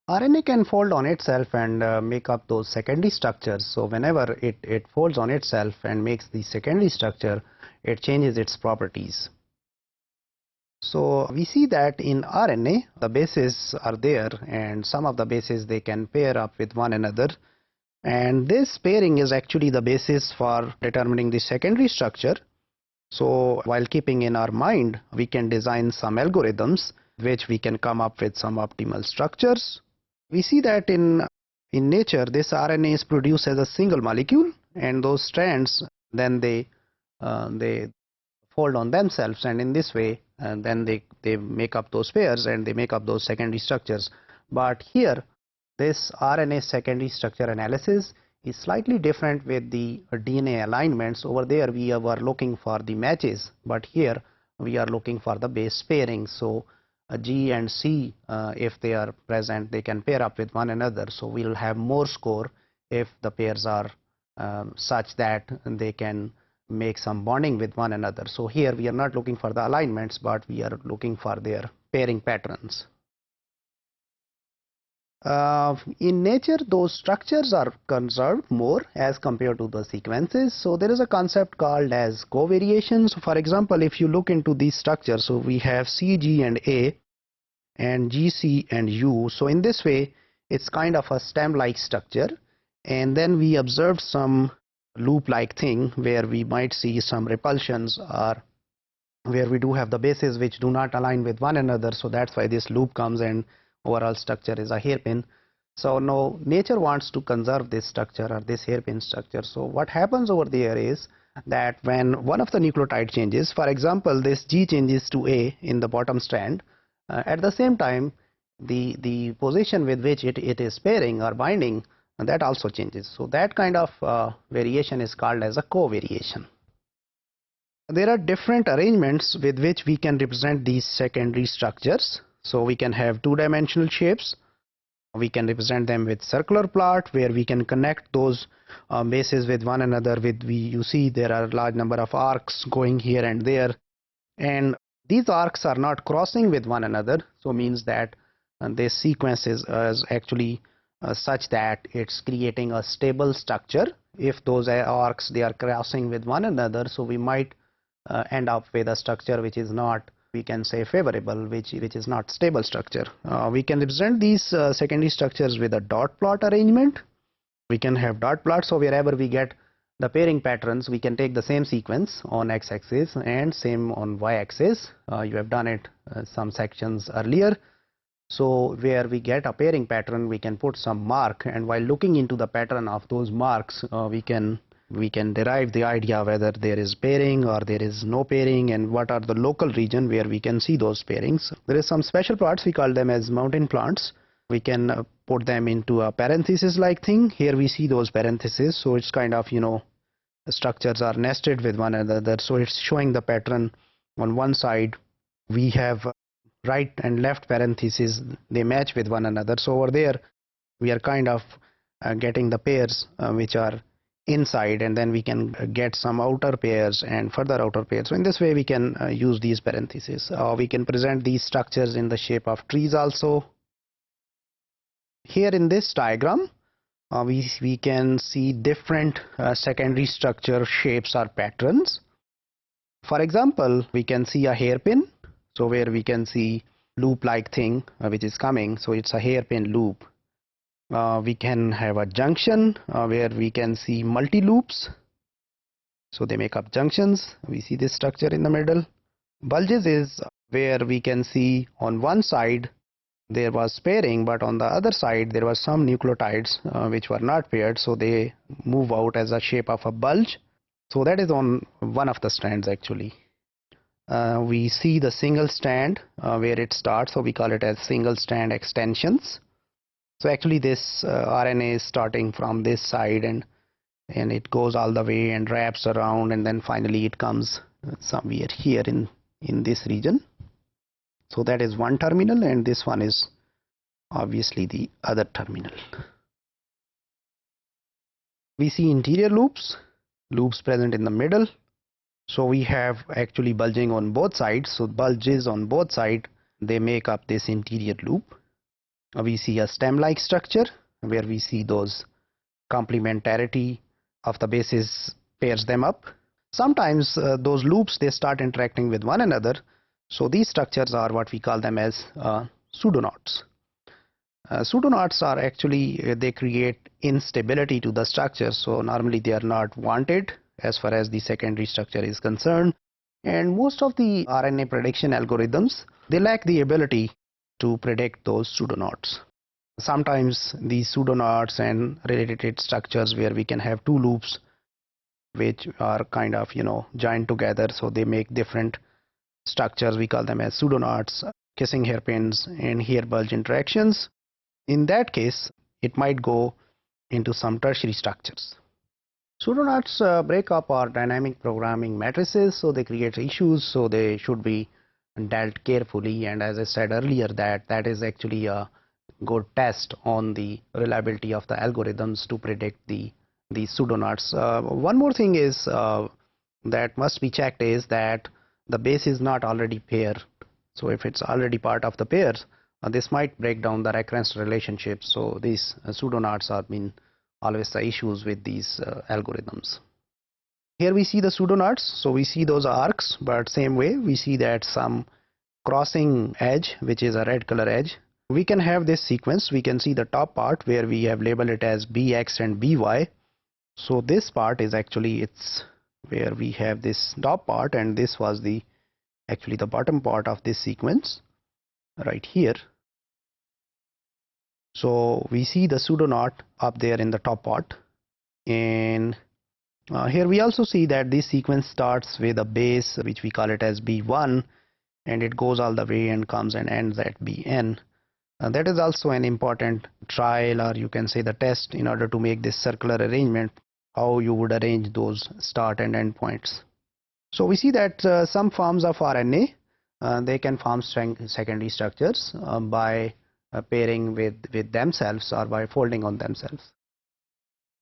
RNA can fold on itself and make up those secondary structures. So whenever it folds on itself and makes the secondary structure, it changes its properties. So we see that in RNA, the bases are there, and some of the bases they can pair up with one another. And this pairing is actually the basis for determining the secondary structure. So while keeping in our mind, we can design some algorithms which we can come up with some optimal structures. We see that in nature, this RNA is produced as a single molecule, and those strands then they fold on themselves, and in this way then they make up those pairs and they make up those secondary structures. But here this RNA secondary structure analysis is slightly different with the DNA alignments. Over there we were looking for the matches, but here we are looking for the base pairing. So G and C, if they are present, they can pair up with one another. So we will have more score if the pairs are such that they can make some bonding with one another. So here we are not looking for the alignments, but we are looking for their pairing patterns. In nature, those structures are conserved more as compared to the sequences. So there is a concept called as covariation. So for example, if you look into these structures, so we have C, G and A and G, C and U. So in this way, it's kind of a stem-like structure. And then we observed some loop-like thing where we might see some repulsions, or where we do have the bases which do not align with one another. So that's why this loop comes, and overall structure is a hairpin. So now nature wants to conserve this structure or this hairpin structure. So what happens over there is that when one of the nucleotide changes, for example this G changes to A in the bottom strand, at the same time the position with which it is pairing or binding, and that also changes. So that kind of variation is called as a covariation. There are different arrangements with which we can represent these secondary structures. So we can have two-dimensional shapes. We can represent them with circular plot, where we can connect those bases with one another. You see there are a large number of arcs going here and there, and these arcs are not crossing with one another. So means that this sequence is actually such that it's creating a stable structure. If those arcs they are crossing with one another, so we might end up with a structure which is not, we can say, favorable, which is not stable structure. We can represent these secondary structures with a dot plot arrangement. We can have dot plots, so wherever we get the pairing patterns, we can take the same sequence on x-axis and same on y-axis. You have done it some sections earlier. So where we get a pairing pattern, we can put some mark, and while looking into the pattern of those marks, we can derive the idea whether there is pairing or there is no pairing, and what are the local region where we can see those pairings. There is some special plots, we call them as mountain plots. We can put them into a parenthesis like thing. Here we see those parentheses, so it's kind of, the structures are nested with one another, so it's showing the pattern. On one side we have right and left parentheses, they match with one another. So over there we are kind of getting the pairs which are inside, and then we can get some outer pairs and further outer pairs. So in this way we can use these parentheses. We can present these structures in the shape of trees also. Here in this diagram we can see different secondary structure shapes or patterns. For example, we can see a hairpin, so where we can see loop like thing which is coming, so it's a hairpin loop. We can have a junction where we can see multi loops, so they make up junctions. We see this structure in the middle. Bulges is where we can see on one side there was pairing, but on the other side there were some nucleotides which were not paired, so they move out as a shape of a bulge. So that is on one of the strands actually. We see the single strand where it starts, so we call it as single strand extensions. So actually this RNA is starting from this side and it goes all the way and wraps around, and then finally it comes somewhere here in this region. So that is one terminal, and this one is obviously the other terminal. We see interior loops present in the middle. So we have actually bulging on both sides. So bulges on both sides, they make up this interior loop. we see a stem-like structure where we see those complementarity of the bases pairs them up. Sometimes those loops, they start interacting with one another. So these structures are what we call them as pseudoknots. Pseudoknots are actually, they create instability to the structure. So normally they are not wanted as far as the secondary structure is concerned. And most of the RNA prediction algorithms, they lack the ability to predict those pseudoknots. Sometimes these pseudoknots and related structures where we can have two loops which are kind of joined together, so they make different structures. We call them as pseudoknots, kissing hairpins and hair bulge interactions. In that case, it might go into some tertiary structures. Pseudoknots break up our dynamic programming matrices, so they create issues, so they should be dealt carefully. And as I said earlier, that is actually a good test on the reliability of the algorithms to predict these pseudoknots. One more thing is that must be checked is that the base is not already paired. So if it's already part of the pairs, this might break down the recurrence relationship. So these pseudoknots have been always the issues with these algorithms. Here we see the pseudoknots. So we see those arcs, but same way we see that some crossing edge, which is a red color edge. We can have this sequence. We can see the top part where we have labeled it as BX and BY. So this part is actually, it's where we have this top part, and this was actually the bottom part of this sequence right here. So we see the pseudoknot up there in the top part, and here we also see that this sequence starts with a base which we call it as B1, and it goes all the way and comes and ends at Bn. That is also an important trial, or you can say the test, in order to make this circular arrangement, how you would arrange those start and end points. So we see that some forms of RNA, they can form secondary structures by pairing with themselves or by folding on themselves.